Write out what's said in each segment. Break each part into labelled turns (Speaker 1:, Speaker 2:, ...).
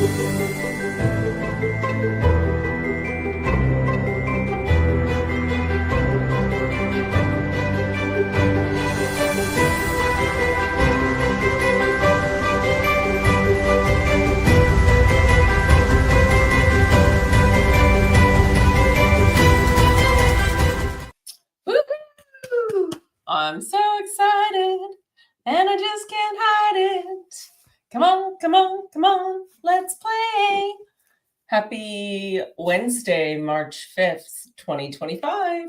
Speaker 1: Woohoo! I'm so excited and I just can't hide it. Come on, come on, come on, let's play. Happy Wednesday, March 5th, 2025.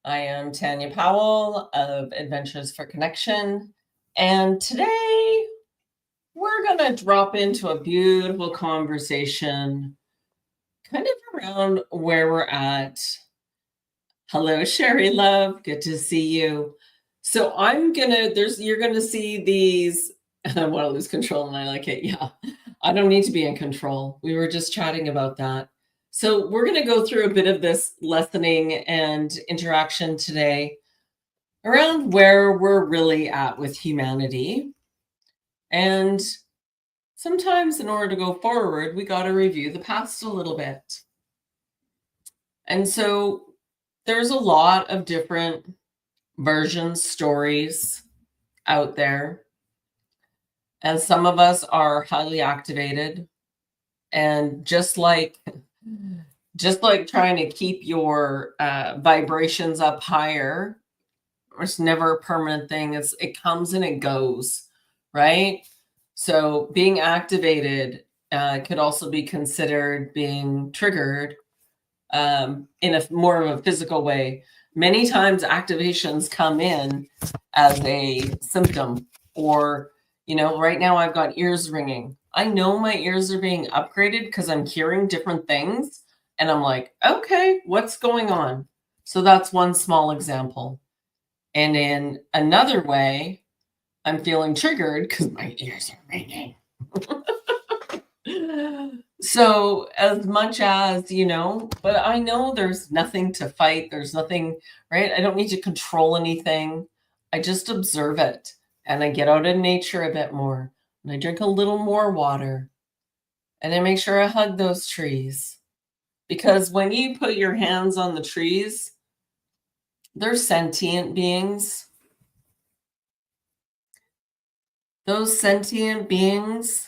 Speaker 1: I am Tanja Powell of Adventures for Connection, and today we're going to drop into a beautiful conversation kind of around where we're at. Hello, Sherry Love. Good to see you. So you're gonna see these. I want to lose control and I like it. Yeah, I don't need to be in control. We were just chatting about that. So we're gonna go through a bit of this lessoning and interaction today around where we're really at with humanity. And sometimes in order to go forward, we got to review the past a little bit. And so there's a lot of different versions, stories out there. And some of us are highly activated. And just like trying to keep your vibrations up higher, it's never a permanent thing. It comes and it goes, right? So being activated could also be considered being triggered in a more of a physical way. Many times activations come in as a symptom, or, right now I've got ears ringing. I know my ears are being upgraded because I'm hearing different things and I'm like, okay, what's going on? So that's one small example. And in another way, I'm feeling triggered because my ears are ringing. So as much as, but I know there's nothing to fight. There's nothing, right? I don't need to control anything. I just observe it and I get out in nature a bit more and I drink a little more water and I make sure I hug those trees, because when you put your hands on the trees, they're sentient beings. Those sentient beings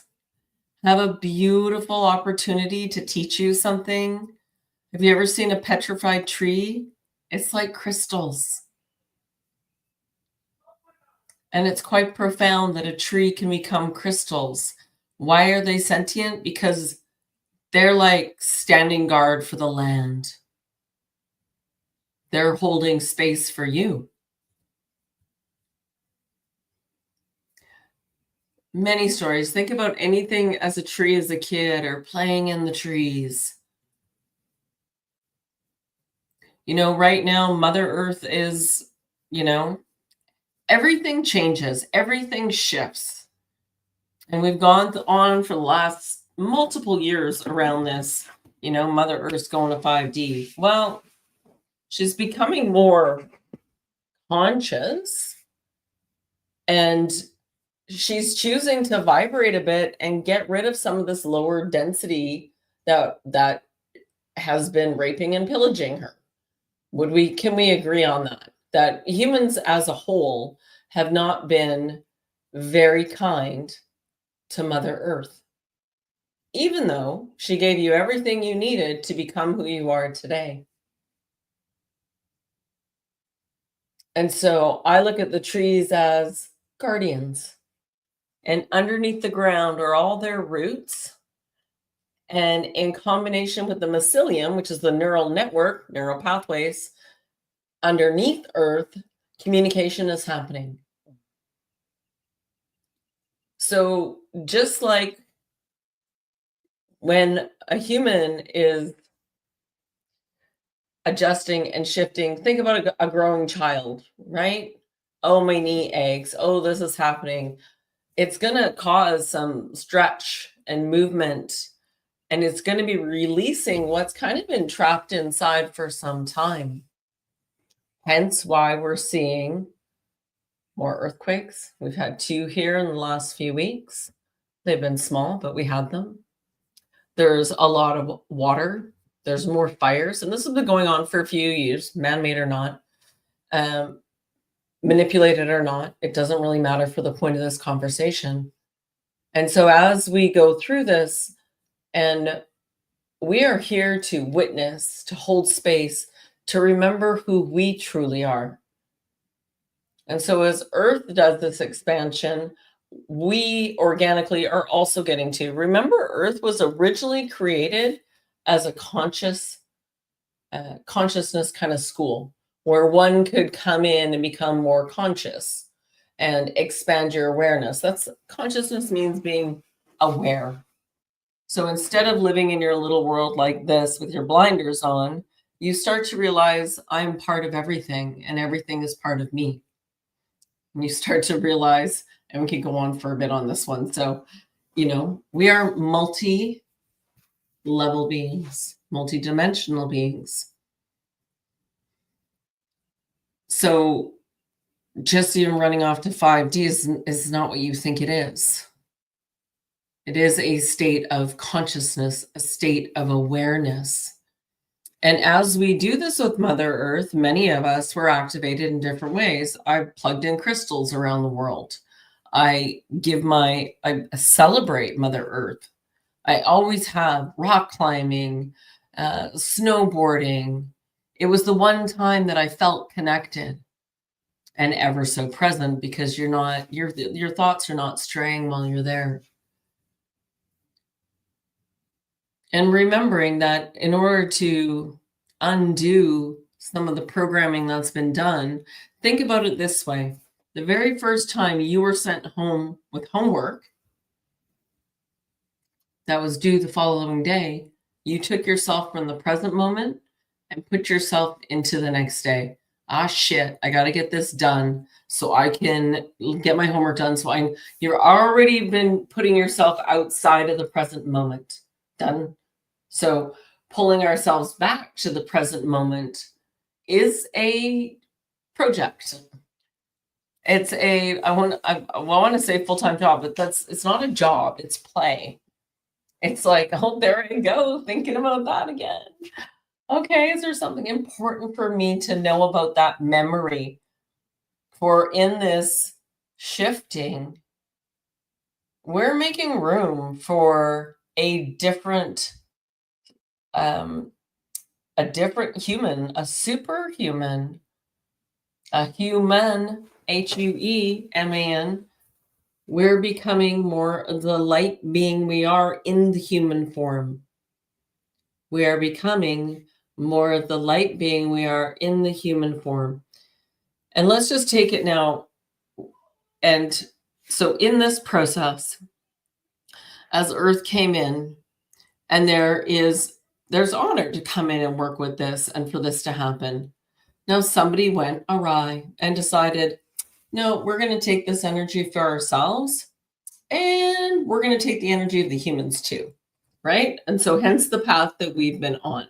Speaker 1: have a beautiful opportunity to teach you something. Have you ever seen a petrified tree? It's like crystals. And it's quite profound that a tree can become crystals. Why are they sentient? Because they're like standing guard for the land. They're holding space for you. Many stories. Think about anything as a tree as a kid, or playing in the trees. Right now, Mother Earth is, everything changes, everything shifts. And we've gone on for the last multiple years around this, Mother Earth's going to 5D. Well, she's becoming more conscious and she's choosing to vibrate a bit and get rid of some of this lower density that has been raping and pillaging her. Can we agree on that humans as a whole have not been very kind to Mother Earth, even though she gave you everything you needed to become who you are today? And so I look at the trees as guardians, and underneath the ground are all their roots. And in combination with the mycelium, which is the neural network, neural pathways, underneath Earth, communication is happening. So just like when a human is adjusting and shifting, think about a growing child, right? Oh, my knee aches. Oh, this is happening. It's going to cause some stretch and movement, and it's going to be releasing what's kind of been trapped inside for some time. Hence why we're seeing more earthquakes. We've had 2 here in the last few weeks. They've been small, but we had them. There's a lot of water. There's more fires. And this has been going on for a few years, man-made or not, manipulated or not. It doesn't really matter for the point of this conversation. And so as we go through this, and we are here to witness, to hold space, to remember who we truly are. And so as Earth does this expansion, we organically are also getting to remember Earth was originally created as a consciousness kind of school where one could come in and become more conscious and expand your awareness. That's consciousness means being aware. So instead of living in your little world like this with your blinders on, you start to realize I'm part of everything and everything is part of me. And you start to realize, and we could go on for a bit on this one. So, we are multi-level beings, multi-dimensional beings. So just even running off to 5D is not what you think it is. It is a state of consciousness, a state of awareness. And as we do this with Mother Earth, many of us were activated in different ways. I've plugged in crystals around the world. I celebrate Mother Earth. I always have rock climbing, snowboarding. It was the one time that I felt connected and ever so present because your thoughts are not straying while you're there. And remembering that in order to undo some of the programming that's been done, think about it this way. The very first time you were sent home with homework that was due the following day, you took yourself from the present moment and put yourself into the next day. Shit, I got to get this done so I can get my homework done. So you're already been putting yourself outside of the present moment. Done. So pulling ourselves back to the present moment is a project. It's I want to say full-time job, but it's not a job, it's play. It's like, oh, there I go, thinking about that again. Okay, is there something important for me to know about that memory? For in this shifting, we're making room for a different human, a superhuman, a human, HUEMAN. We're becoming more the light being we are in the human form. We are becoming more of the light being we are in the human form. And let's just take it now. And so in this process, as Earth came in, and there's honor to come in and work with this and for this to happen. Now somebody went awry and decided, no, we're going to take this energy for ourselves and we're going to take the energy of the humans too, right? And so hence the path that we've been on.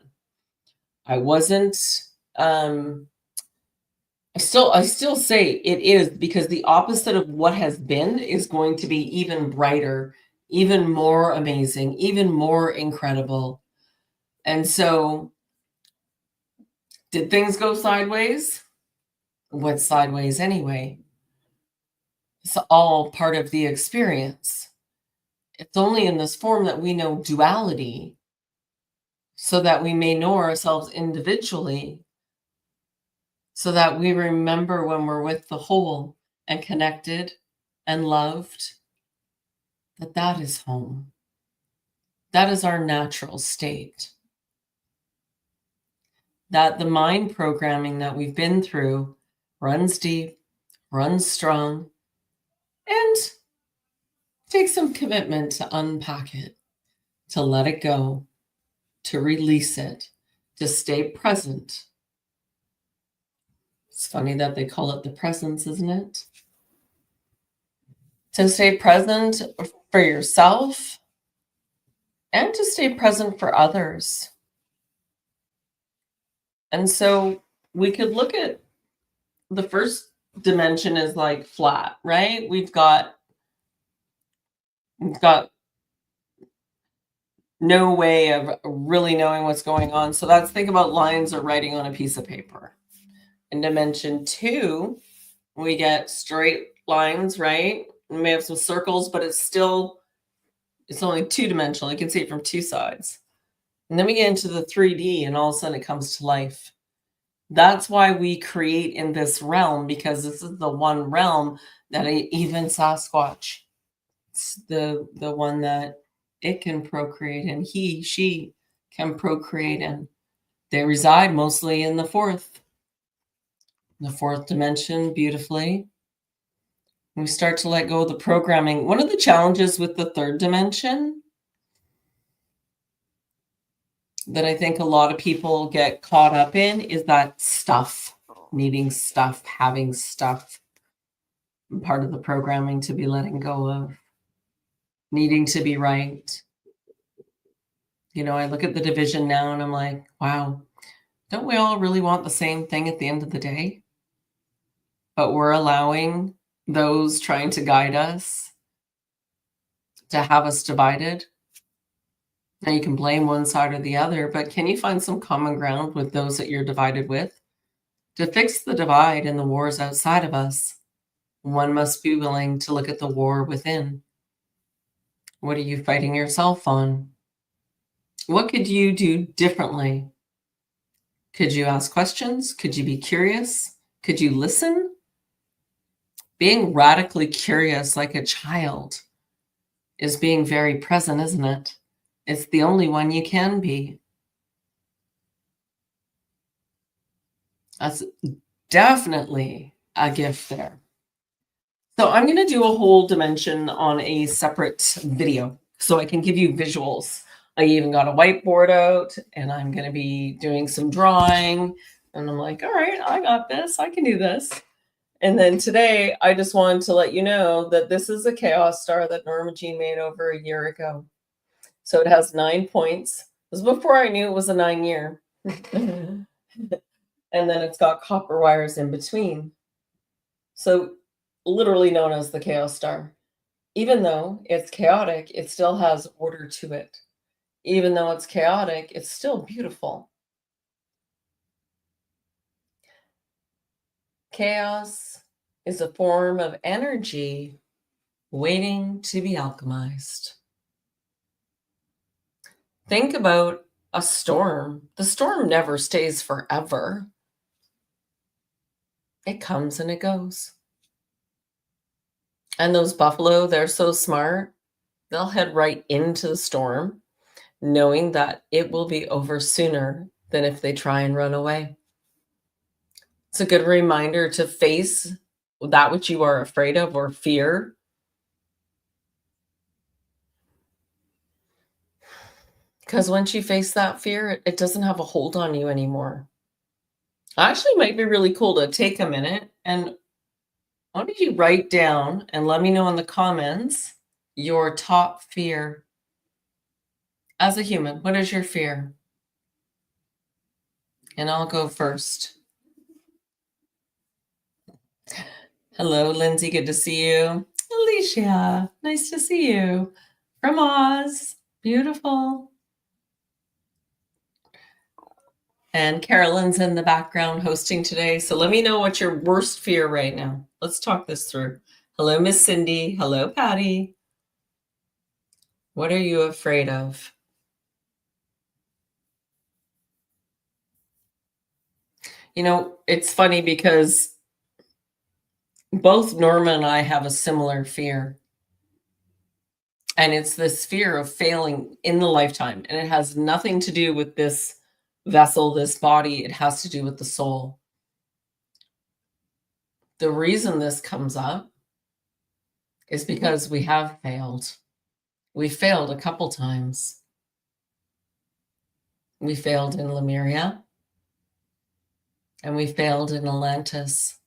Speaker 1: I wasn't, I still say it is, because the opposite of what has been is going to be even brighter, even more amazing, even more incredible. And so did things go sideways? What's sideways anyway? It's all part of the experience. It's only in this form that we know duality so that we may know ourselves individually, so that we remember when we're with the whole and connected and loved, that is home. That is our natural state. That the mind programming that we've been through runs deep, runs strong, and takes some commitment to unpack it, to let it go, to release it, to stay present. It's funny that they call it the presence, isn't it? To stay present for yourself and to stay present for others. And so we could look at the first dimension as like flat, right? We've got no way of really knowing what's going on. So that's, think about lines or writing on a piece of paper. In dimension 2, we get straight lines, right? We may have some circles, but it's only two-dimensional. You can see it from two sides. And then we get into the 3D, and all of a sudden it comes to life. That's why we create in this realm, because this is the one realm that even Sasquatch, it's the one that it can procreate in. She can procreate in. They reside mostly in the fourth dimension beautifully. We start to let go of the programming. One of the challenges with the third dimension that I think a lot of people get caught up in is that stuff, needing stuff, having stuff. Part of the programming to be letting go of, needing to be right. You know, I look at the division now and I'm like, wow, don't we all really want the same thing at the end of the day? But we're allowing those trying to guide us to have us divided. Now you can blame one side or the other, but can you find some common ground with those that you're divided with? To fix the divide and the wars outside of us, one must be willing to look at the war within. What are you fighting yourself on? What could you do differently? Could you ask questions? Could you be curious? Could you listen? Being radically curious like a child is being very present, isn't it? It's the only one you can be. That's definitely a gift there. So I'm going to do a whole dimension on a separate video so I can give you visuals. I even got a whiteboard out and I'm going to be doing some drawing. And I'm like, all right, I got this. I can do this. And then today, I just wanted to let you know that this is a chaos star that Norma Jean made over a year ago. So it has 9 points. This was before I knew it was a 9-year. And then it's got copper wires in between. So literally known as the chaos star. Even though it's chaotic, it still has order to it. Even though it's chaotic, it's still beautiful. Chaos is a form of energy waiting to be alchemized. Think about a storm. The storm never stays forever. It comes and it goes. And those buffalo, they're so smart. They'll head right into the storm, knowing that it will be over sooner than if they try and run away. It's a good reminder to face that which you are afraid of or fear. Because once you face that fear, it doesn't have a hold on you anymore. Actually, might be really cool to take a minute and why don't you write down and let me know in the comments your top fear. As a human, what is your fear? And I'll go first. Hello, Lindsay. Good to see you. Alicia, nice to see you. From Oz. Beautiful. And Carolyn's in the background hosting today. So let me know what's your worst fear right now. Let's talk this through. Hello, Miss Cindy. Hello, Patty. What are you afraid of? You know, it's funny because both Norma and I have a similar fear. And it's this fear of failing in the lifetime. And it has nothing to do with this vessel, this body. It has to do with the soul. The reason this comes up is because we have failed. We failed a couple times. We failed in Lemuria. And we failed in Atlantis.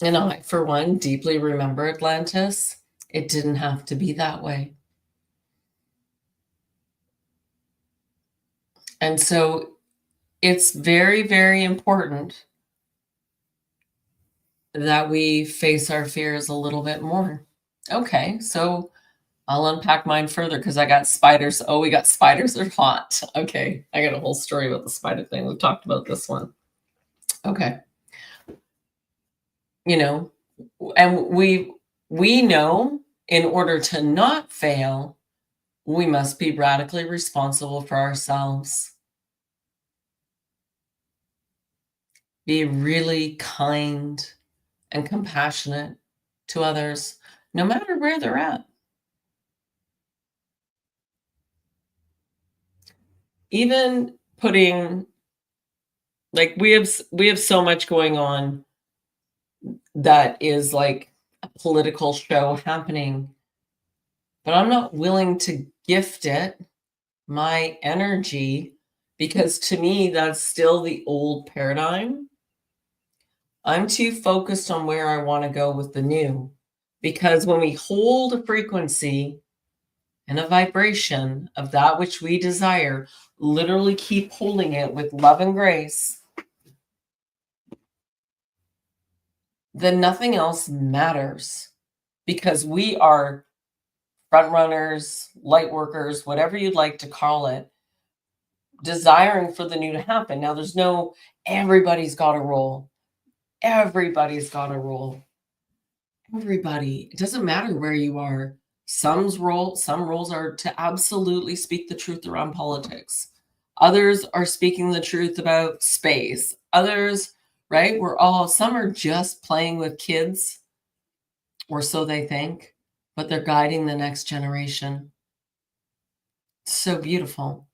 Speaker 1: And I, for one, deeply remember Atlantis. It didn't have to be that way. And so it's very, very important that we face our fears a little bit more. Okay, so I'll unpack mine further because I got spiders. Oh, we got spiders are hot. Okay. I got a whole story about the spider thing. We've talked about this one. Okay. You know, and we know in order to not fail, we must be radically responsible for ourselves. Be really kind and compassionate to others, no matter where they're at. Even putting, like, we have so much going on that is like a political show happening, but I'm not willing to gift it my energy, because to me that's still the old paradigm. I'm too focused on where I want to go with the new, because when we hold a frequency and a vibration of that which we desire, literally keep holding it with love and grace, then nothing else matters, because we are front runners, light workers, whatever you'd like to call it, desiring for the new to happen. Now, there's no everybody's got a role. Everybody's got a role. Everybody. It doesn't matter where you are. Some roles are to absolutely speak the truth around politics. Others are speaking the truth about space. Others, right? Some are just playing with kids, or so they think, but they're guiding the next generation. So beautiful.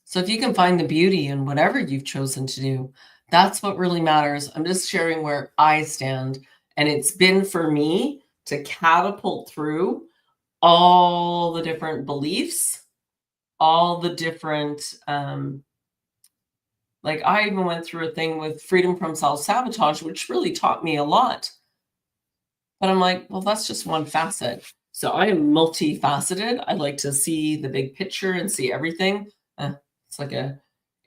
Speaker 1: So if you can find the beauty in whatever you've chosen to do, that's what really matters. I'm just sharing where I stand. And it's been for me to catapult through all the different beliefs, all the different, like I even went through a thing with freedom from self-sabotage, which really taught me a lot. But I'm like, well, that's just one facet. So I am multifaceted. I like to see the big picture and see everything.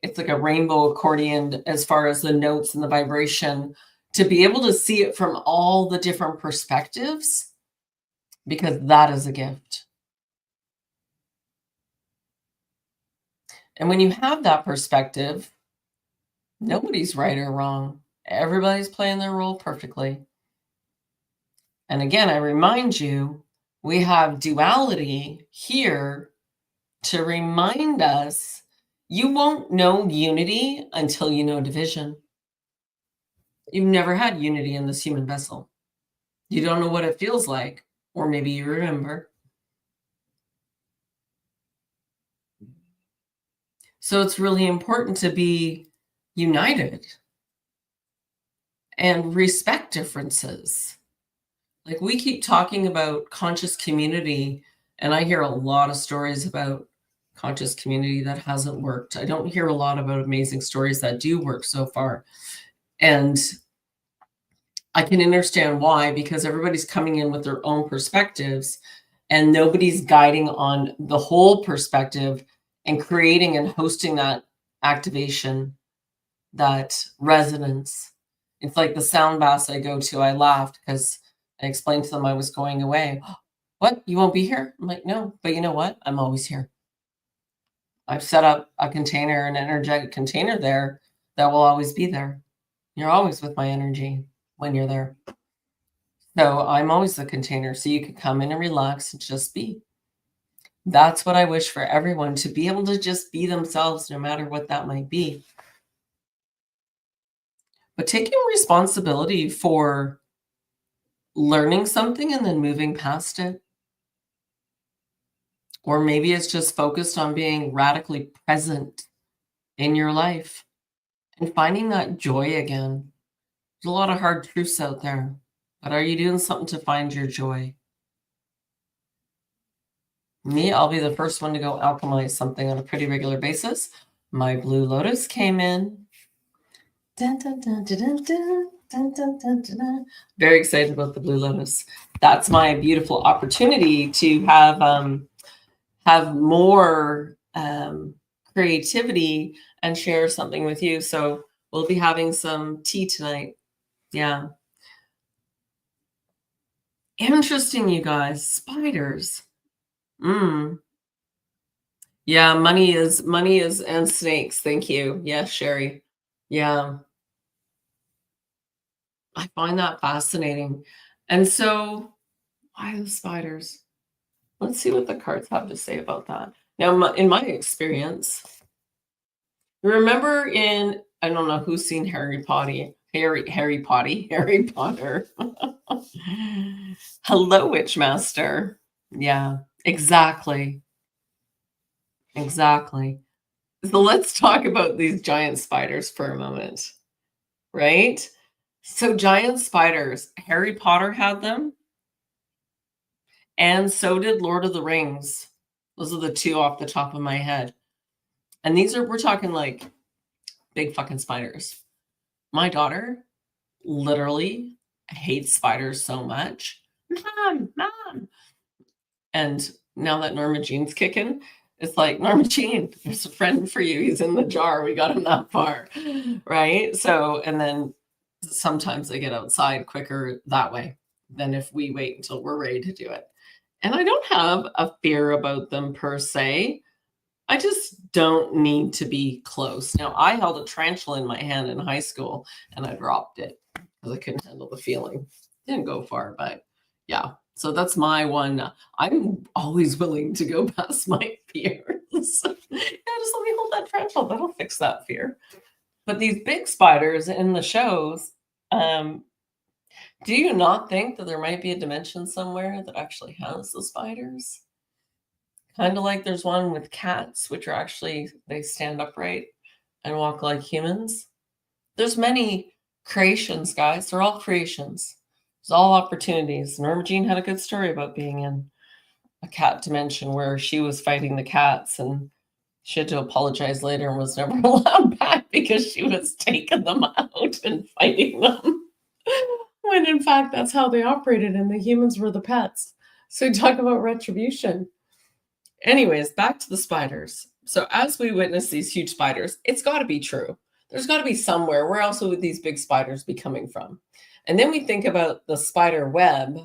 Speaker 1: It's like a rainbow accordion as far as the notes and the vibration, to be able to see it from all the different perspectives, because that is a gift. And when you have that perspective, nobody's right or wrong. Everybody's playing their role perfectly. And again, I remind you, we have duality here to remind us you won't know unity until you know division. You've never had unity in this human vessel. You don't know what it feels like, or maybe you remember. So it's really important to be united and respect differences. Like, we keep talking about conscious community, and I hear a lot of stories about conscious community that hasn't worked. I don't hear a lot about amazing stories that do work so far. And I can understand why, because everybody's coming in with their own perspectives and nobody's guiding on the whole perspective and creating and hosting that activation, that resonance. It's like the sound baths I go to. I laughed because I explained to them I was going away. What? You won't be here? I'm like, no, but you know what? I'm always here. I've set up a container, an energetic container there that will always be there. You're always with my energy when you're there. So I'm always the container, so you could come in and relax and just be. That's what I wish for everyone, to be able to just be themselves, no matter what that might be. But taking responsibility for learning something and then moving past it. Or maybe it's just focused on being radically present in your life and finding that joy again. There's a lot of hard truths out there, but are you doing something to find your joy? Me, I'll be the first one to go alchemize something on a pretty regular basis. My blue lotus came in. Dun, dun, dun, dun, dun, dun, dun, dun, dun, dun. Very excited about the blue lotus. That's my beautiful opportunity to have more creativity and share something with you. So we'll be having some tea tonight. Yeah. Interesting, you guys. Spiders. Mm. Yeah, money is and snakes. Thank you. Yes, Sherry. Yeah, I find that fascinating. And so, why the spiders? Let's see what the cards have to say about that. Now, in my experience, remember in I don't know who's seen Harry Potter. Hello, Witchmaster. Yeah, exactly, exactly. So let's talk about these giant spiders for a moment, right? So giant spiders, Harry Potter had them, and so did Lord of the Rings. Those are the two off the top of my head. And we're talking like big fucking spiders. My daughter literally hates spiders so much. Mom. And now that Norma Jean's kicking, it's like, Norma Jean, there's a friend for you. He's in the jar. We got him that far. Right. So, and then sometimes they get outside quicker that way than if we wait until we're ready to do it. And I don't have a fear about them per se. I just don't need to be close. Now, I held a tarantula in my hand in high school and I dropped it because I couldn't handle the feeling. Didn't go far, but yeah. So that's my one. I'm always willing to go past my fears. Yeah, just let me hold that tarantula. That'll fix that fear. But these big spiders in the shows, um, do you not think that there might be a dimension somewhere that actually has the spiders? Kind of like there's one with cats, which are actually, they stand upright and walk like humans. There's many creations, guys. They're all creations. There's all opportunities. Norma Jean had a good story about being in a cat dimension where she was fighting the cats and she had to apologize later and was never allowed back because she was taking them out and fighting them. When in fact, that's how they operated and the humans were the pets. So talk about retribution. Anyways, back to the spiders. So as we witness these huge spiders, it's got to be true. There's got to be somewhere. Where else would these big spiders be coming from? And then we think about the spider web,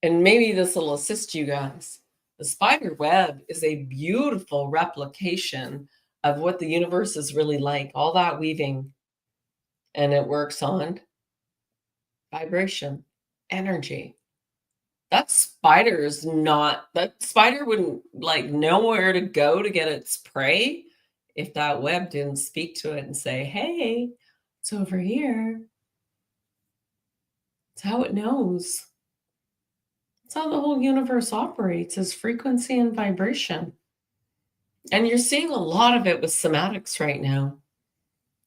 Speaker 1: and maybe this will assist you guys. The spider web is a beautiful replication of what the universe is really like, all that weaving, and it works on vibration, energy. That spider wouldn't like know where to go to get its prey if that web didn't speak to it and say, hey, it's over here. It's how it knows. It's how the whole universe operates, is frequency and vibration. And you're seeing a lot of it with somatics right now.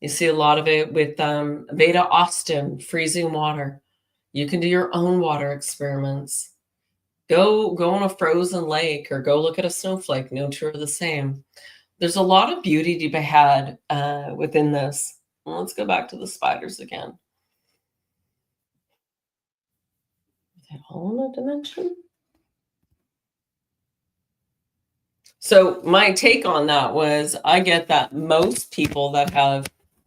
Speaker 1: You see a lot of it with Veda Austin, freezing water. You can do your own water experiments. Go on a frozen lake or go look at a snowflake. No two are the same. There's a lot of beauty to be had within this. Well, let's go back to the spiders again. Is that all in a dimension? So my take on that was I get that most people that have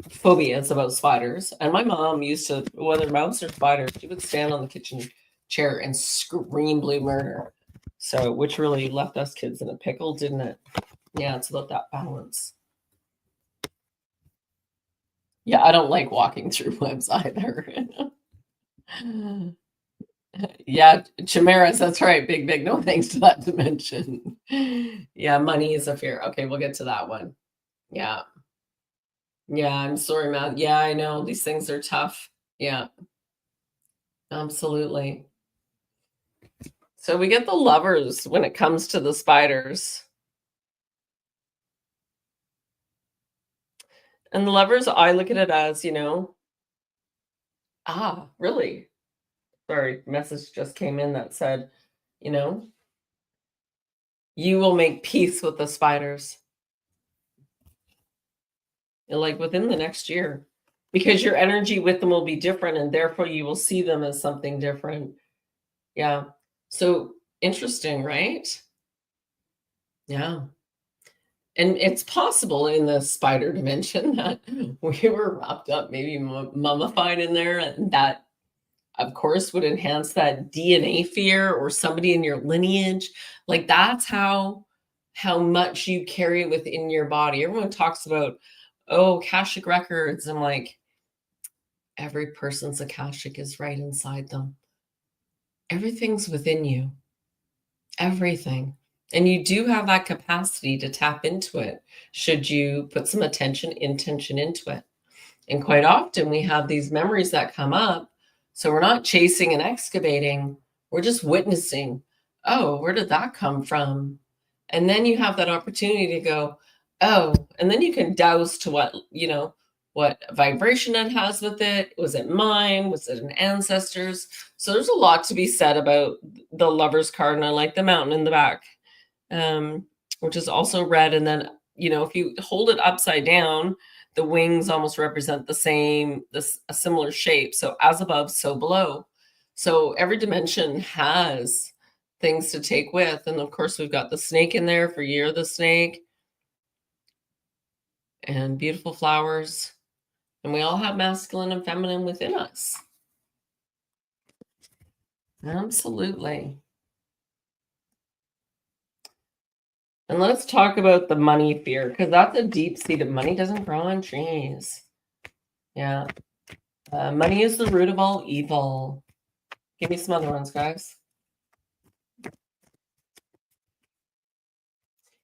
Speaker 1: phobias about spiders, and my mom used to, whether mouse or spider, she would stand on the kitchen chair and scream blue murder. So, which really left us kids in a pickle, didn't it? Yeah, it's about that balance. Yeah, I don't like walking through webs either. Yeah, chimeras, that's right. Big, no thanks to that dimension. Yeah, money is a fear. Okay, we'll get to that one. Yeah. Yeah, I'm sorry, Matt. Yeah, I know. These things are tough. Yeah, absolutely. So we get the lovers when it comes to the spiders. And the lovers, I look at it as, really? Sorry, message just came in that said, you know, you will make peace with the spiders, like within the next year, because your energy with them will be different and therefore you will see them as something different. Yeah. So interesting, right? Yeah. And it's possible in the spider dimension that we were wrapped up, maybe mummified in there, and that of course, would enhance that DNA fear or somebody in your lineage. Like that's how much you carry within your body. Everyone talks about, oh, Akashic records. I'm like, every person's Akashic is right inside them. Everything's within you. Everything. And you do have that capacity to tap into it should you put some intention into it. And quite often we have these memories that come up. So we're not chasing and excavating. We're just witnessing. Oh, where did that come from? And then you have that opportunity to go, oh, and then you can douse to what vibration it has with it. Was it mine? Was it an ancestor's? So there's a lot to be said about the Lover's card, and I like the mountain in the back, which is also red. And then, if you hold it upside down, the wings almost represent a similar shape. So as above, so below. So every dimension has things to take with. And of course, we've got the snake in there for Year of the Snake and beautiful flowers. And we all have masculine and feminine within us. Absolutely. And let's talk about the money fear, because that's a deep seated. Money doesn't grow on trees. Yeah. Money is the root of all evil. Give me some other ones, guys.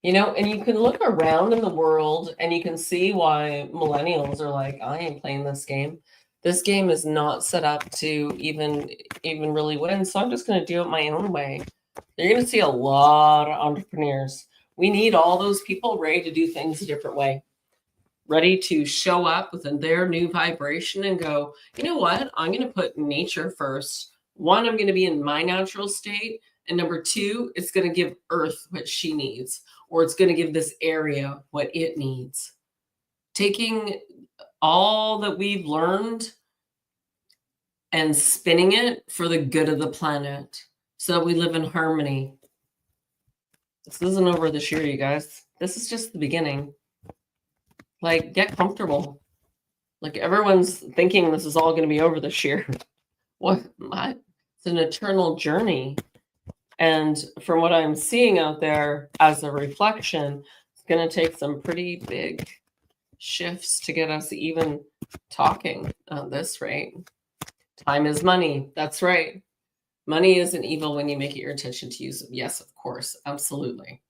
Speaker 1: And you can look around in the world and you can see why millennials are like, I ain't playing this game. This game is not set up to even really win. So I'm just going to do it my own way. You're going to see a lot of entrepreneurs. We need all those people ready to do things a different way, ready to show up with their new vibration and go, you know what? I'm going to put nature first. One, I'm going to be in my natural state. And number two, it's going to give Earth what she needs, or it's going to give this area what it needs. Taking all that we've learned and spinning it for the good of the planet so that we live in harmony. This isn't over this year, you guys. This is just the beginning. Like, get comfortable. Like, everyone's thinking this is all going to be over this year. What? It's an eternal journey. And from what I'm seeing out there as a reflection, it's going to take some pretty big shifts to get us even talking at this rate. Time is money. That's right. Money isn't evil when you make it your intention to use it. Yes, of course. Absolutely.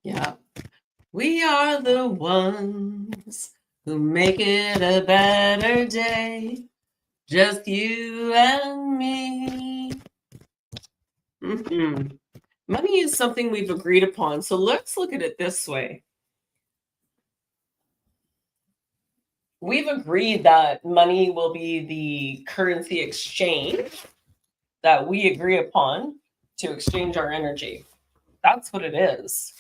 Speaker 1: Yeah. We are the ones who make it a better day. Just you and me. Mm-hmm. Money is something we've agreed upon. So let's look at it this way. We've agreed that money will be the currency exchange that we agree upon to exchange our energy. That's what it is.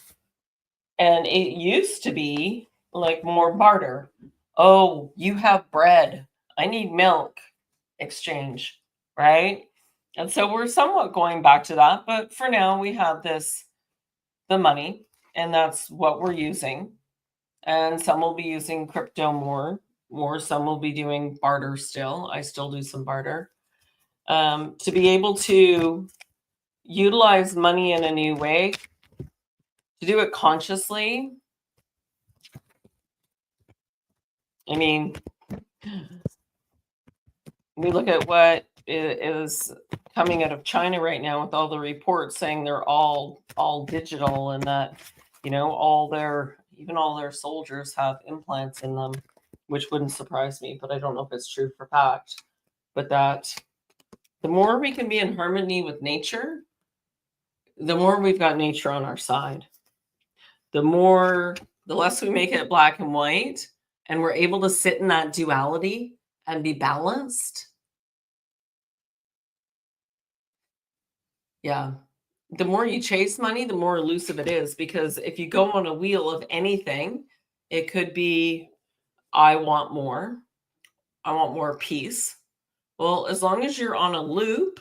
Speaker 1: And it used to be like more barter. Oh, you have bread. I need milk. Exchange, right? And so we're somewhat going back to that. But for now, we have the money, and that's what we're using. And some will be using crypto more. Some will be doing barter still. I still do some barter. To be able to utilize money in a new way, to do it consciously. I mean, we look at what is coming out of China right now with all the reports saying they're all digital, and that, all their soldiers have implants in them, which wouldn't surprise me, but I don't know if it's true for fact. But that the more we can be in harmony with nature, the more we've got nature on our side. The less we make it black and white, and we're able to sit in that duality and be balanced. Yeah. The more you chase money, the more elusive it is, because if you go on a wheel of anything, it could be, I want more peace. Well, as long as you're on a loop,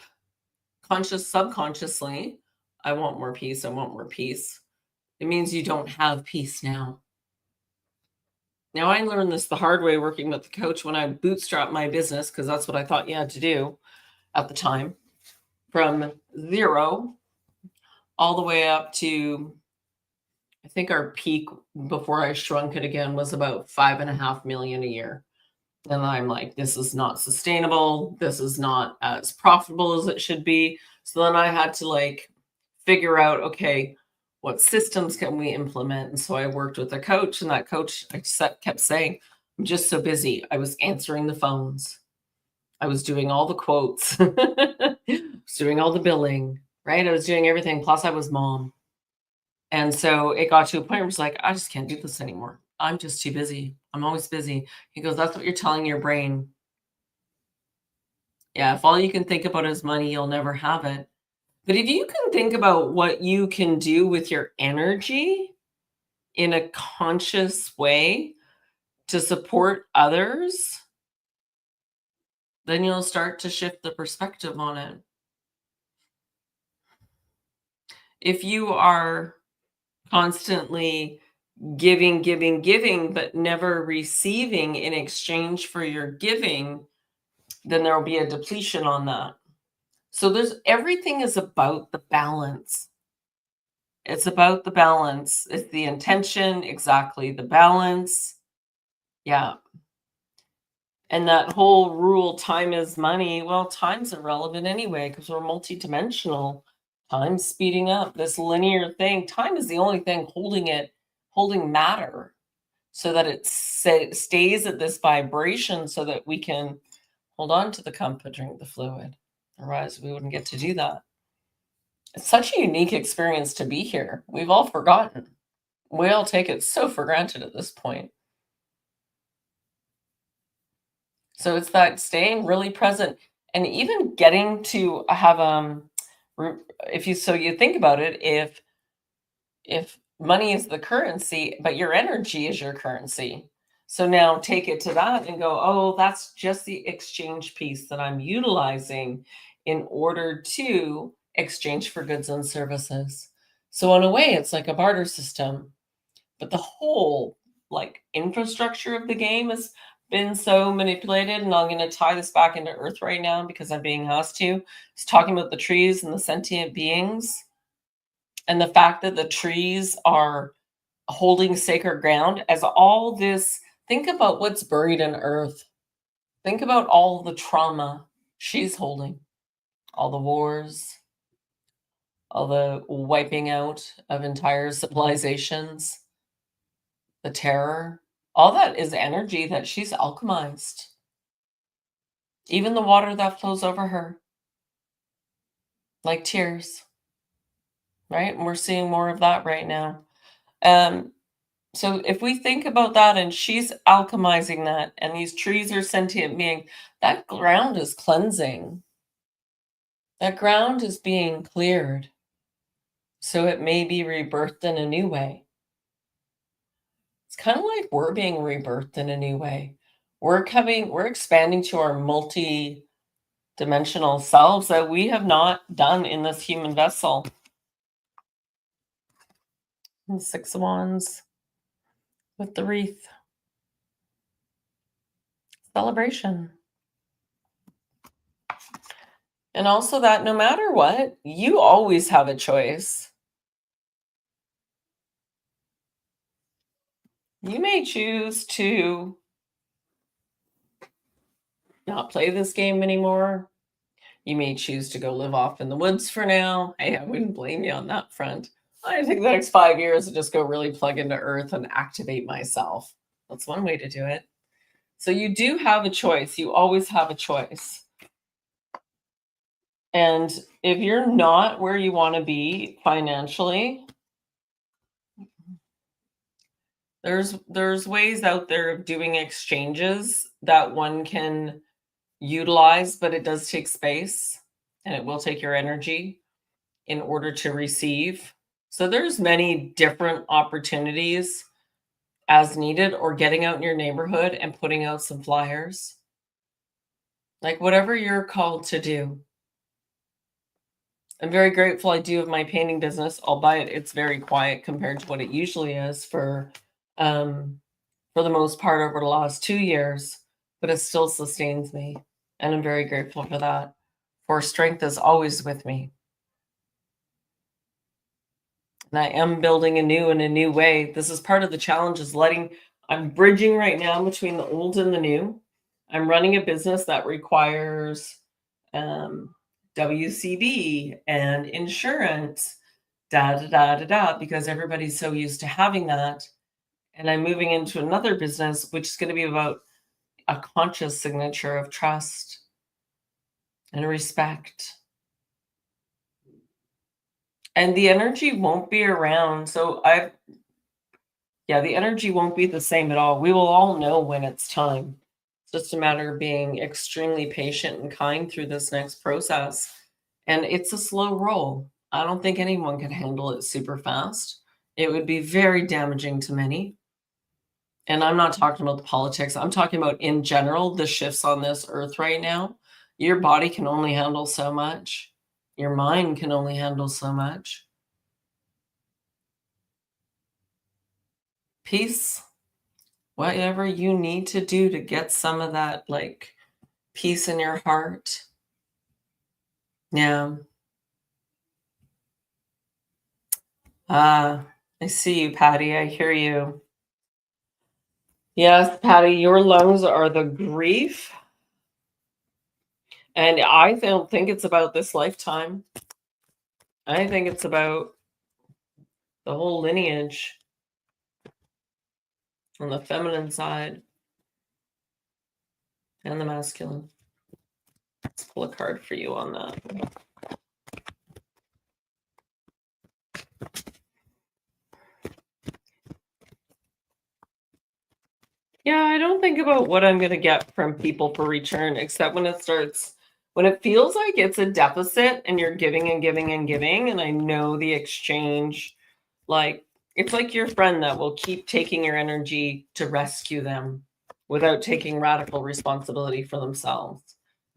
Speaker 1: subconsciously, I want more peace. It means you don't have peace now. Now, I learned this the hard way working with the coach when I bootstrapped my business, because that's what I thought you had to do at the time, from zero all the way up to, I think our peak before I shrunk it again was about 5.5 million a year. And I'm like, this is not sustainable. This is not as profitable as it should be. So then I had to like figure out, okay, what systems can we implement? And so I worked with a coach, and that coach, kept saying, I'm just so busy. I was answering the phones. I was doing all the quotes. I was doing all the billing, right? I was doing everything. Plus I was mom. And so it got to a point where it's like, I just can't do this anymore. I'm just too busy. I'm always busy. He goes, that's what you're telling your brain. Yeah, if all you can think about is money, you'll never have it. But if you can think about what you can do with your energy in a conscious way to support others, then you'll start to shift the perspective on it. If you are constantly giving, but never receiving in exchange for your giving, then there will be a depletion on that. So everything is about the balance. It's about the balance. It's the intention, exactly, the balance. Yeah. And that whole rule, time is money, well, time's irrelevant anyway, because we're multidimensional. Time's speeding up. This linear thing, time is the only thing holding matter, so that it stays at this vibration, so that we can hold on to the cup and drink the fluid. Otherwise, we wouldn't get to do that. It's such a unique experience to be here. We've all forgotten. We all take it so for granted at this point. So it's that staying really present, and even getting to have if you think about it, if money is the currency, but your energy is your currency. So now take it to that and go, oh, that's just the exchange piece that I'm utilizing in order to exchange for goods and services. So in a way, it's like a barter system, but the whole like infrastructure of the game has been so manipulated. And I'm going to tie this back into Earth right now because I'm being asked to. It's talking about the trees and the sentient beings, and the fact that the trees are holding sacred ground as all this. Think about what's buried in Earth. Think about all the trauma she's holding, all the wars, all the wiping out of entire civilizations, the terror. All that is energy that she's alchemized. Even the water that flows over her, like tears, right? And we're seeing more of that right now. So if we think about that, and she's alchemizing that, and these trees are sentient beings, that ground is cleansing. That ground is being cleared, so it may be rebirthed in a new way. It's kind of like we're being rebirthed in a new way. We're expanding to our multi-dimensional selves that we have not done in this human vessel. And 6 of Wands with the wreath. Celebration. And also that no matter what, you always have a choice. You may choose to not play this game anymore. You may choose to go live off in the woods for now. Hey, I wouldn't blame you on that front. I think the next 5 years to just go really plug into Earth and activate myself. That's one way to do it. So you do have a choice. You always have a choice. And if you're not where you want to be financially, there's ways out there of doing exchanges that one can utilize, but it does take space and it will take your energy in order to receive. So there's many different opportunities as needed, or getting out in your neighborhood and putting out some flyers. Like whatever you're called to do. I'm very grateful I do have my painting business, albeit it's very quiet compared to what it usually is for for the most part over the last 2 years, but it still sustains me. And I'm very grateful for that. For strength is always with me. And I am building anew in a new way. This is part of the challenge is I'm bridging right now between the old and the new. I'm running a business that requires WCB and insurance, because everybody's so used to having that. And I'm moving into another business, which is going to be about a conscious signature of trust and respect. And the energy won't be around. The energy won't be the same at all. We will all know when it's time. It's just a matter of being extremely patient and kind through this next process. And it's a slow roll. I don't think anyone can handle it super fast. It would be very damaging to many. And I'm not talking about the politics. I'm talking about in general, the shifts on this earth right now. Your body can only handle so much. Your mind can only handle so much. Peace, whatever you need to do to get some of that like peace in your heart. Yeah. I see you, Patty. I hear you. Yes, Patty, your lungs are the grief. And I don't think it's about this lifetime. I think it's about the whole lineage on the feminine side and the masculine. Let's pull a card for you on that. Yeah, I don't think about what I'm going to get from people for return, except when it feels like it's a deficit and you're giving and giving and giving, and I know the exchange, like, it's like your friend that will keep taking your energy to rescue them without taking radical responsibility for themselves.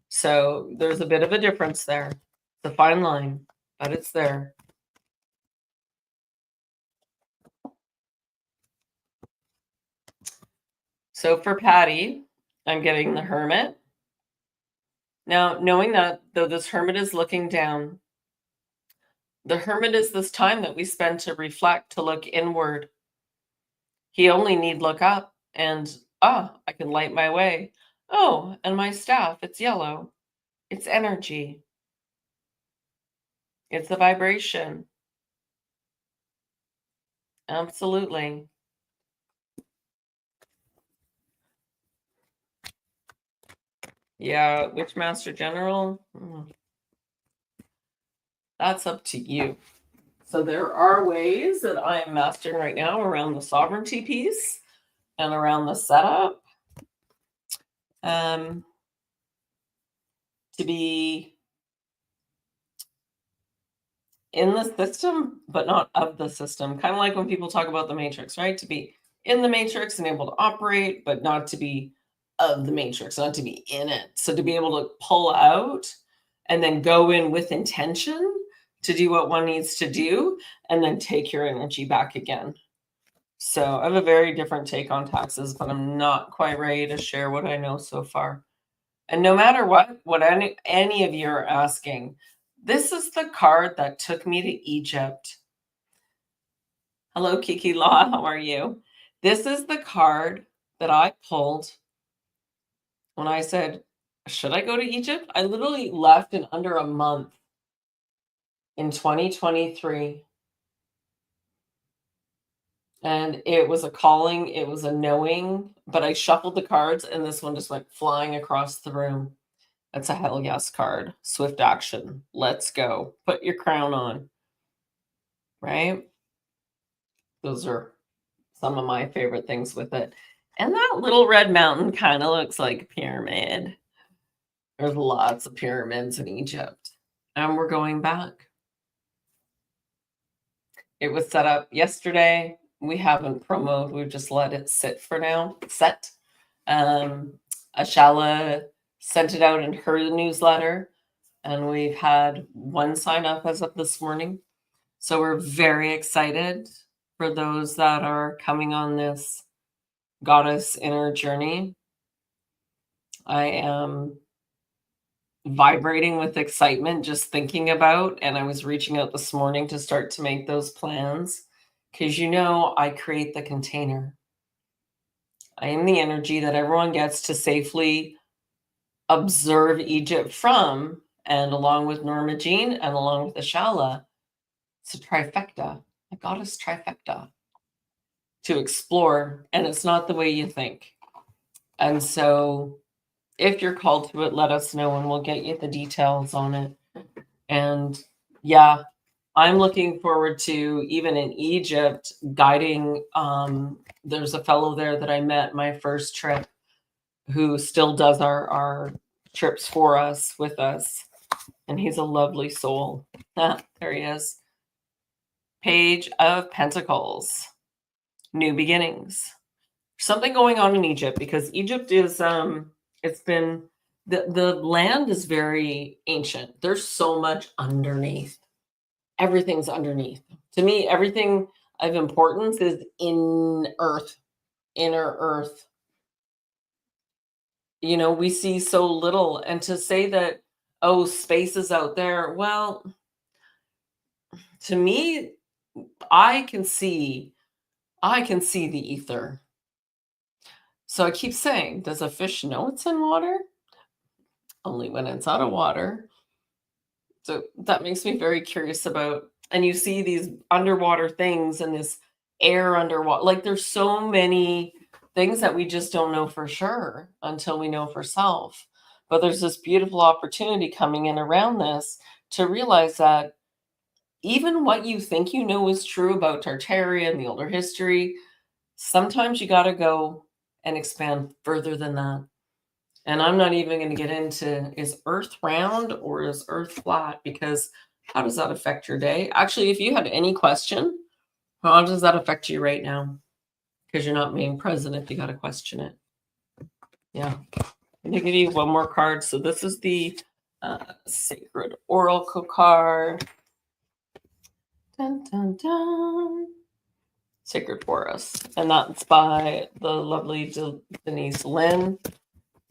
Speaker 1: So there's a bit of a difference there. It's a fine line, but it's there. So for Patty, I'm getting the Hermit. Now, knowing that, though this Hermit is looking down, the Hermit is this time that we spend to reflect, to look inward. He only need look up and, I can light my way. Oh, and my staff, it's yellow. It's energy. It's a vibration. Absolutely. Yeah, which Master General? That's up to you. So there are ways that I am mastering right now around the sovereignty piece and around the setup to be in the system, but not of the system. Kind of like when people talk about the matrix, right? To be in the matrix and able to operate, but not to be of the matrix, not to be in it. So to be able to pull out and then go in with intention to do what one needs to do and then take your energy back again. So I have a very different take on taxes, but I'm not quite ready to share what I know so far. And no matter what any of you are asking, this is the card that took me to Egypt. Hello, Kiki Law. How are you? This is the card that I pulled when I said, should I go to Egypt? I literally left in under a month in 2023. And it was a calling, it was a knowing, but I shuffled the cards and this one just went flying across the room. That's a hell yes card. Swift action. Let's go. Put your crown on. Right? Those are some of my favorite things with it. And that little red mountain kind of looks like a pyramid. There's lots of pyramids in Egypt. And we're going back. It was set up yesterday. We haven't promoted. We've just let it sit for now. Ashala sent it out in her newsletter. And we've had one sign up as of this morning. So we're very excited for those that are coming on this goddess inner journey. I am vibrating with excitement just thinking about, and I was reaching out this morning to start to make those plans because I create the container. I am the energy that everyone gets to safely observe Egypt from, and along with Norma Jean and along with Ashala, it's a trifecta, a goddess trifecta to explore, and it's not the way you think. And so if you're called to it, let us know and we'll get you the details on it. And yeah, I'm looking forward to, even in Egypt, guiding. There's a fellow there that I met my first trip who still does our trips for us, with us. And he's a lovely soul. There he is. Page of Pentacles. New beginnings. Something going on in Egypt, because Egypt is, it's been, the land is very ancient. There's so much underneath. Everything's underneath. To me, everything of importance is in earth, inner earth. We see so little. And to say that, oh, space is out there, well, to me, I can see the ether. So I keep saying, does a fish know it's in water? Only when it's out of water. So that makes me very curious about, and you see these underwater things and this air underwater. Like, there's so many things that we just don't know for sure until we know for self. But there's this beautiful opportunity coming in around this to realize that even what you think you know is true about Tartaria and the older history, sometimes you got to go and expand further than that. And I'm not even going to get into, is Earth round or is Earth flat? Because how does that affect your day? Actually, if you had any question, how does that affect you right now? Because you're not being present if you got to question it. Yeah. I'm going to give you one more card. So this is the Sacred Oracle card. Dun, dun, dun. Sacred Forest. And that's by the lovely Denise Lynn.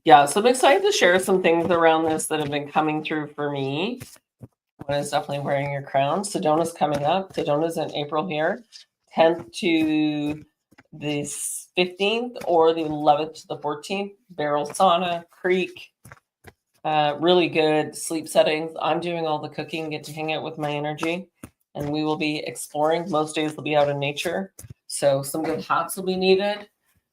Speaker 1: Yeah, so I'm excited to share some things around this that have been coming through for me. One is definitely wearing your crown. Sedona's coming up. Sedona's in April here, 10th to the 15th, or the 11th to the 14th. Barrel Sauna, Creek, really good sleep settings. I'm doing all the cooking, get to hang out with my energy, and we will be exploring. Most days we'll be out in nature, so some good hats will be needed,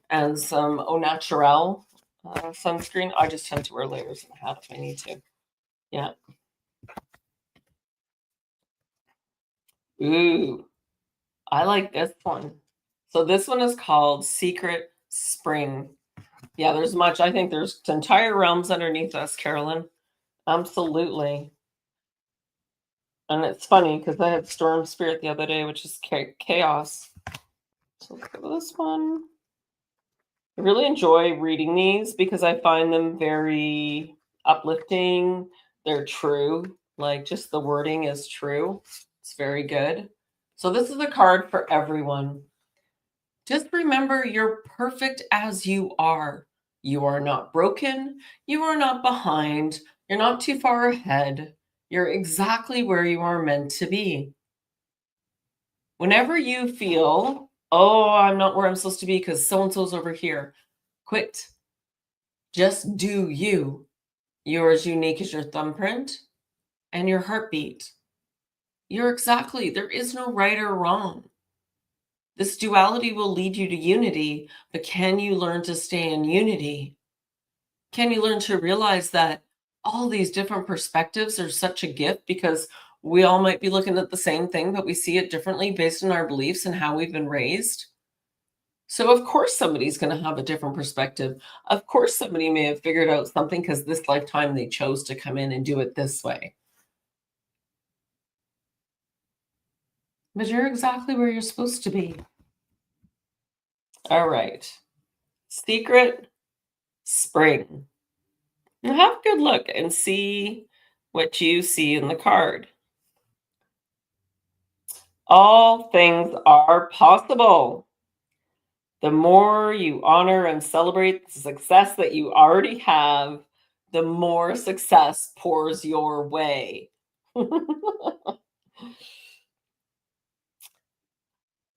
Speaker 1: and some au naturel sunscreen. I just tend to wear layers and a hat if I need to. Yeah. Ooh, I like this one. So this one is called Secret Spring. Yeah, there's much. I think there's entire realms underneath us, Carolyn. Absolutely. And it's funny because I had Storm Spirit the other day, which is chaos. So let's go to this one. I really enjoy reading these because I find them very uplifting. They're true. Like, just the wording is true. It's very good. So this is a card for everyone. Just remember, you're perfect as you are. You are not broken. You are not behind. You're not too far ahead. You're exactly where you are meant to be. Whenever you feel, oh, I'm not where I'm supposed to be because so-and-so's over here, quit. Just do you. You're as unique as your thumbprint and your heartbeat. You're exactly, there is no right or wrong. This duality will lead you to unity, but can you learn to stay in unity? Can you learn to realize that all these different perspectives are such a gift, because we all might be looking at the same thing, but we see it differently based on our beliefs and how we've been raised? So of course somebody's going to have a different perspective. Of course somebody may have figured out something because this lifetime they chose to come in and do it this way. But you're exactly where you're supposed to be. All right. Secret Spring. Now have a good look and see what you see in the card. All things are possible. The more you honor and celebrate the success that you already have, the more success pours your way.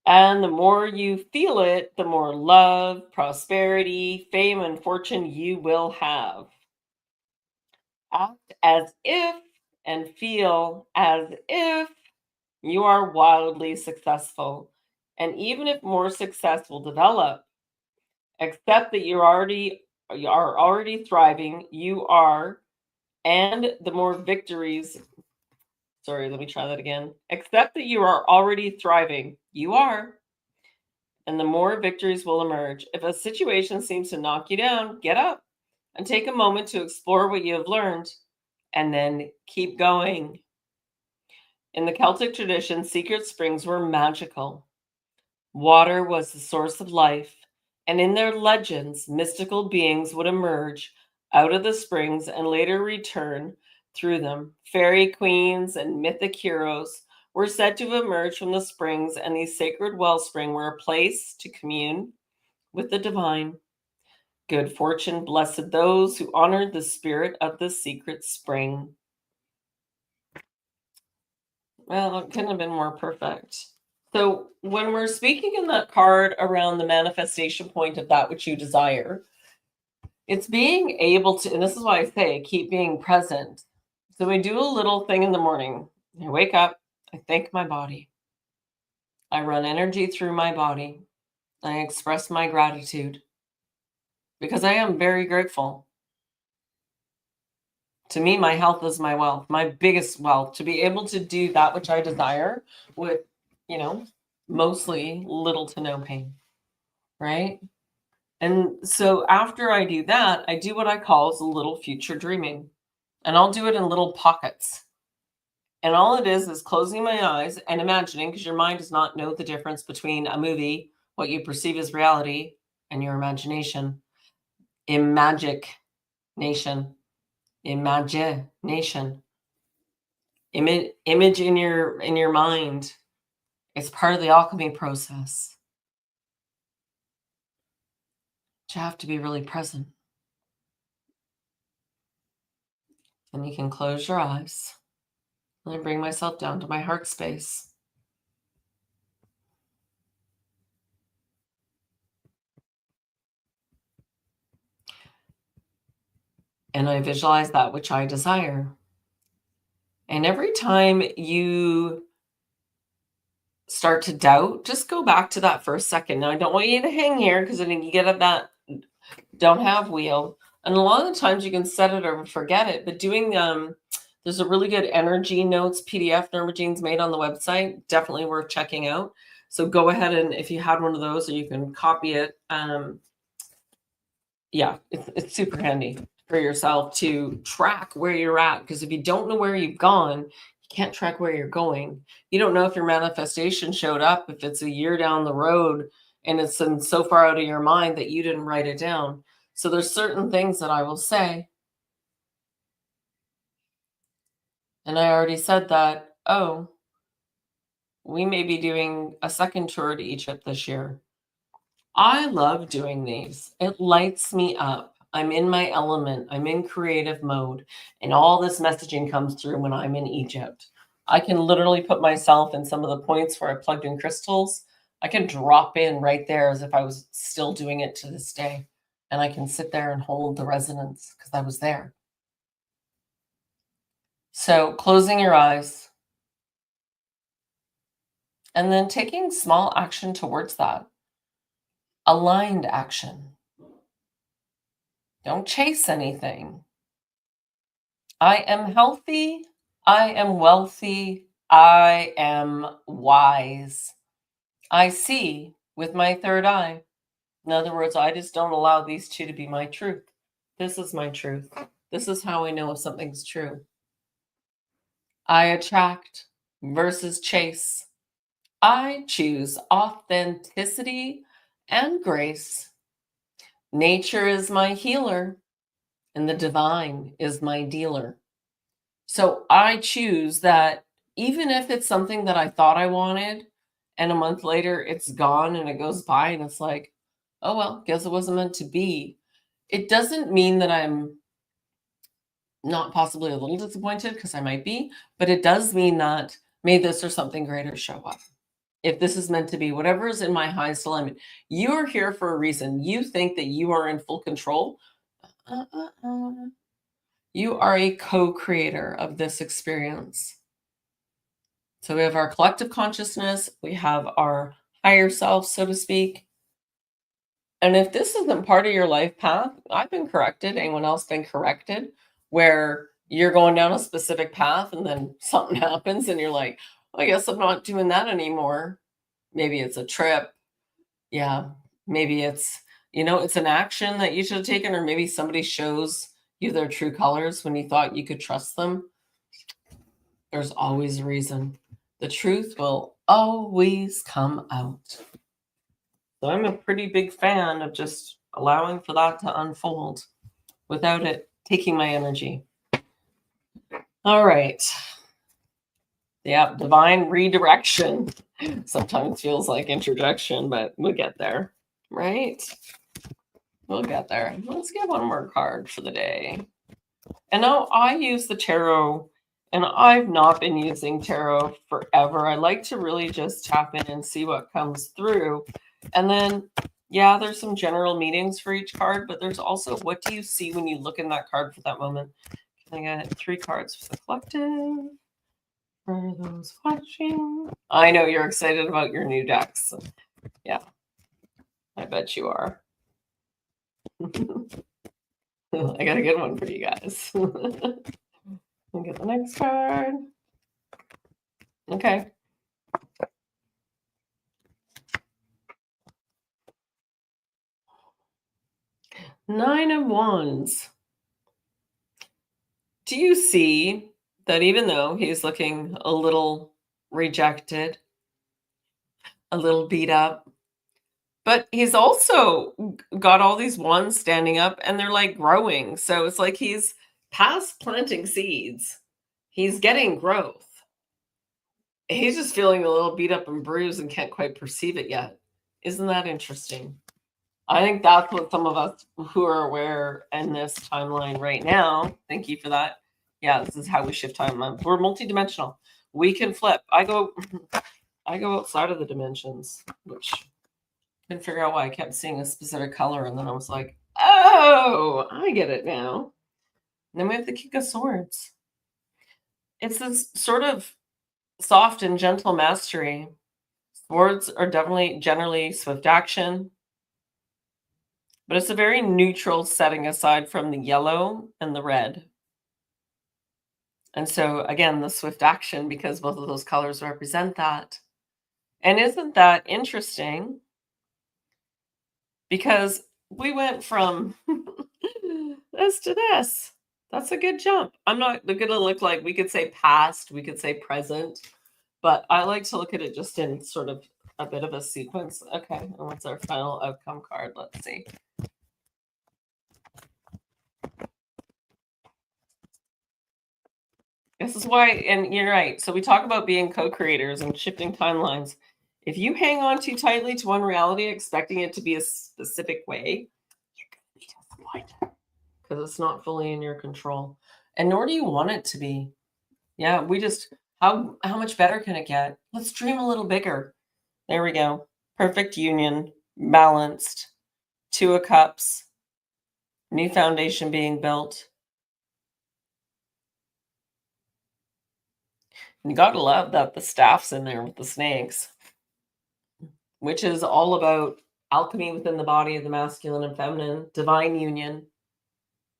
Speaker 1: And the more you feel it, the more love, prosperity, fame, and fortune you will have. Act as if and feel as if you are wildly successful. And even if more success will develop, accept that you are already thriving, you are, and the more victories, sorry, let me try that again. Accept that you are already thriving, you are, and the more victories will emerge. If a situation seems to knock you down, get up and take a moment to explore what you have learned and then keep going. In the Celtic tradition, secret springs were magical. Water was the source of life, and in their legends, mystical beings would emerge out of the springs and later return through them. Fairy queens and mythic heroes were said to have emerged from the springs, and these sacred wellspring were a place to commune with the divine. Good fortune blessed those who honored the spirit of the secret spring. Well, it couldn't have been more perfect. So, when we're speaking in that card around the manifestation point of that which you desire, it's being able to, and this is why I say keep being present. So, we do a little thing in the morning. I wake up, I thank my body, I run energy through my body, I express my gratitude because I am very grateful. To me, my health is my wealth, my biggest wealth, to be able to do that which I desire with, mostly little to no pain, right? And so after I do that, I do what I call a little future dreaming. And I'll do it in little pockets. And all it is closing my eyes and imagining, because your mind does not know the difference between a movie, what you perceive as reality, and your imagination. Imagine. Image in your mind. It's part of the alchemy process. But you have to be really present. And you can close your eyes. And I bring myself down to my heart space. And I visualize that which I desire. And every time you start to doubt, just go back to that for a second. Now, I don't want you to hang here because then you get at that don't have wheel. And a lot of the times you can set it or forget it. But doing there's a really good energy notes PDF Normajean's made on the website. Definitely worth checking out. So go ahead and if you had one of those, or you can copy it. Yeah, it's super handy for yourself to track where you're at. Because if you don't know where you've gone, you can't track where you're going. You don't know if your manifestation showed up, if it's a year down the road and it's so far out of your mind that you didn't write it down. So there's certain things that I will say. And I already said that, we may be doing a second tour to Egypt this year. I love doing these. It lights me up. I'm in my element. I'm in creative mode. And all this messaging comes through when I'm in Egypt. I can literally put myself in some of the points where I plugged in crystals. I can drop in right there as if I was still doing it to this day. And I can sit there and hold the resonance because I was there. So closing your eyes and then taking small action towards that. Aligned action. Don't chase anything. I am healthy. I am wealthy. I am wise. I see with my third eye. In other words, I just don't allow these two to be my truth. This is my truth. This is how I know if something's true. I attract versus chase. I choose authenticity and grace. Nature is my healer, and the divine is my dealer. So I choose that even if it's something that I thought I wanted, and a month later it's gone and it goes by, and it's like, Oh, well, guess it wasn't meant to be. It doesn't mean that I'm not possibly a little disappointed, because I might be, but it does mean that may this or something greater show up. If this is meant to be, whatever is in my highest alignment, you are here for a reason. You think that you are in full control. You are a co-creator of this experience. So we have our collective consciousness, we have our higher self, so to speak. And if this isn't part of your life path, I've been corrected. Anyone else been corrected? Where you're going down a specific path and then something happens and you're like, I guess I'm not doing that anymore. Maybe it's a trip. Yeah. Maybe it's, it's an action that you should have taken, or maybe somebody shows you their true colors when you thought you could trust them. There's always a reason. The truth will always come out. So I'm a pretty big fan of just allowing for that to unfold without it taking my energy. All right. Yeah, divine redirection. Sometimes feels like introduction, but we'll get there, right? We'll get there. Let's get one more card for the day. And now I use the tarot, and I've not been using tarot forever. I like to really just tap in and see what comes through. And then, yeah, there's some general meanings for each card, but there's also, what do you see when you look in that card for that moment? Can I get 3 cards for the collective? For those watching. I know you're excited about your new decks. Yeah, I bet you are. I got a good one for you guys. We'll get the next card. Okay. Nine of Wands. Do you see that even though he's looking a little rejected, a little beat up, but he's also got all these wands standing up and they're like growing. So it's like he's past planting seeds. He's getting growth. He's just feeling a little beat up and bruised and can't quite perceive it yet. Isn't that interesting? I think that's what some of us who are aware in this timeline right now, thank you for that. Yeah, this is how we shift timeline. We're multidimensional. We can flip. I go outside of the dimensions, which I couldn't figure out why I kept seeing a specific color, and then I was like, oh, I get it now. And then we have the King of Swords. It's this sort of soft and gentle mastery. Swords are definitely generally swift action, but it's a very neutral setting aside from the yellow and the red. And so again, the swift action, because both of those colors represent that. And isn't that interesting? Because we went from this to this. That's a good jump. I'm not going to look like, we could say past, we could say present, but I like to look at it just in sort of a bit of a sequence. Okay, and what's our final outcome card? Let's see. This is why, and you're right. So we talk about being co-creators and shifting timelines. If you hang on too tightly to one reality, expecting it to be a specific way, you're going to be disappointed because it's not fully in your control. And nor do you want it to be. Yeah, we just, how much better can it get? Let's dream a little bigger. There we go. Perfect union, balanced, 2 of Cups, new foundation being built. And you got to love that the staff's in there with the snakes, which is all about alchemy within the body of the masculine and feminine, divine union.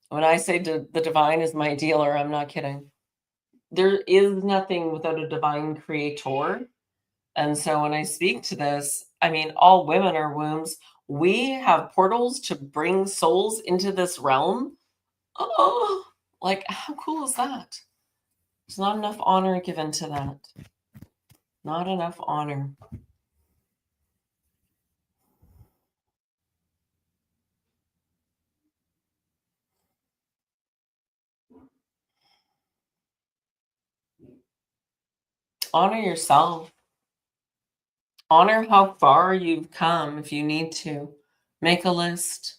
Speaker 1: When I say the divine is my dealer, I'm not kidding. There is nothing without a divine creator. And so when I speak to this, I mean, all women are wombs. We have portals to bring souls into this realm. Oh, like, how cool is that? There's not enough honor given to that. Not enough honor. Honor yourself. Honor how far you've come if you need to. Make a list.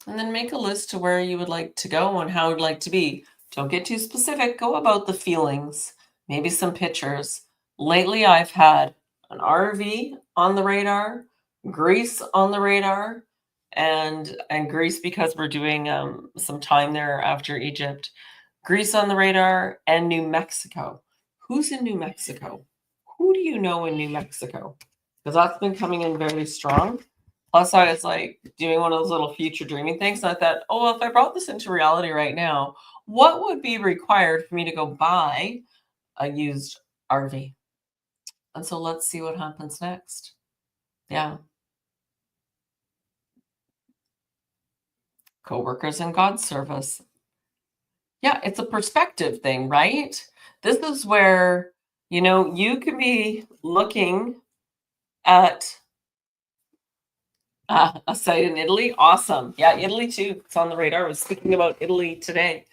Speaker 1: And then make a list to where you would like to go and how you'd like to be. Don't get too specific. Go about the feelings, maybe some pictures. Lately, I've had an RV on the radar, Greece on the radar, and Greece because we're doing some time there after Egypt. Greece on the radar and New Mexico. Who's in New Mexico? Who do you know in New Mexico? Because that's been coming in very strong. Plus, I was like doing one of those little future dreaming things. And I thought, oh, well, if I brought this into reality right now, what would be required for me to go buy a used RV? And so let's see what happens next. Yeah. Coworkers in God's service. Yeah, it's a perspective thing, right? This is where, you could be looking at a site in Italy. Awesome. Yeah, Italy too. It's on the radar. I was speaking about Italy today.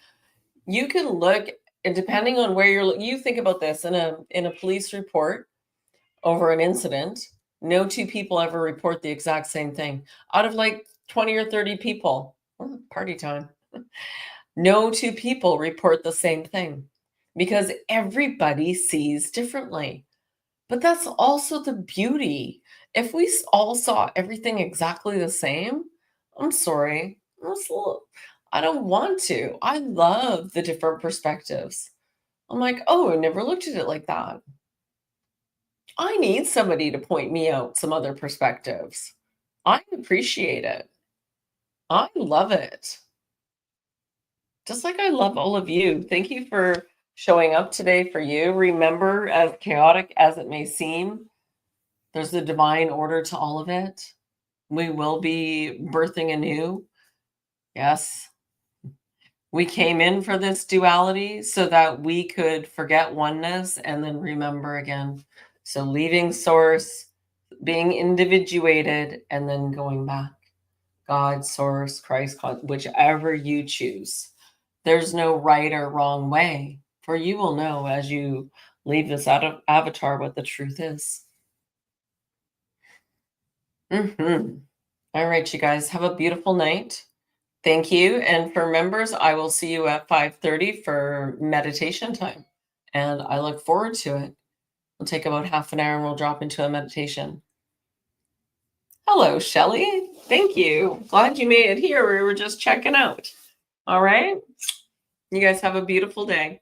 Speaker 1: You can look, and depending on where you think about this in a police report over an incident, no two people ever report the exact same thing. Out of like 20 or 30 people, party time, no two people report the same thing because everybody sees differently. But that's also the beauty. If we all saw everything exactly the same, I'm sorry, I don't want to. I love the different perspectives. I'm like, oh, I never looked at it like that. I need somebody to point me out some other perspectives. I appreciate it. I love it. Just like I love all of you. Thank you for showing up today for you. Remember, as chaotic as it may seem, there's a divine order to all of it. We will be birthing anew. Yes. We came in for this duality so that we could forget oneness and then remember again. So leaving source, being individuated, and then going back. God, source, Christ, whichever you choose. There's no right or wrong way, for you will know as you leave this avatar what the truth is. All right, you guys, have a beautiful night. Thank you. And for members, I will see you at 5:30 for meditation time. And I look forward to it. We'll take about half an hour and we'll drop into a meditation. Hello, Shelley. Thank you. Glad you made it here. We were just checking out. All right. You guys have a beautiful day.